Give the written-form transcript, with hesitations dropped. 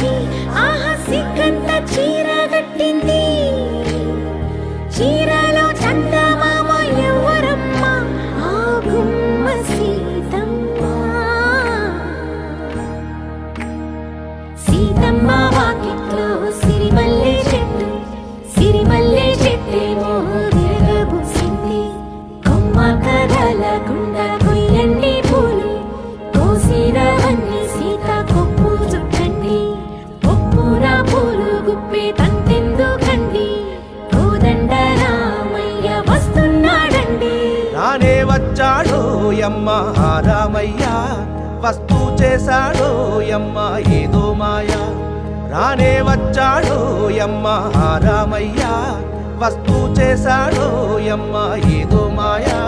వచ్చి ఆహా సిగ్గంత చీర కట్టింది. చీరలో చందమామ ఎవరమ్మ? ఆ గుమ్మ సీతమ్మ. సీతమ్మ వాకిట్లో సిరిమల్లె చెట్టు, సిరిమల్లె చెట్టేమో విరగబూసింది. కొమ్మ కదలకుండా కొయ్యండి పూలు, కోసిరవన్నీ సీత కొప్పు చుట్టండి. ఒప్పున పూలు గుప్పే తంతెందుకండి, కోదండ రామయ్య వస్తున్నాడండి. రానే వచ్చాడో యమ్మ రామయ్య, వస్తూ చేశాడో యమ్మ ఏదో మాయా. రానే వచ్చాడో యమ్మ రామయ్య, వస్తూ చేశాడో యమ్మ ఏదో మాయా.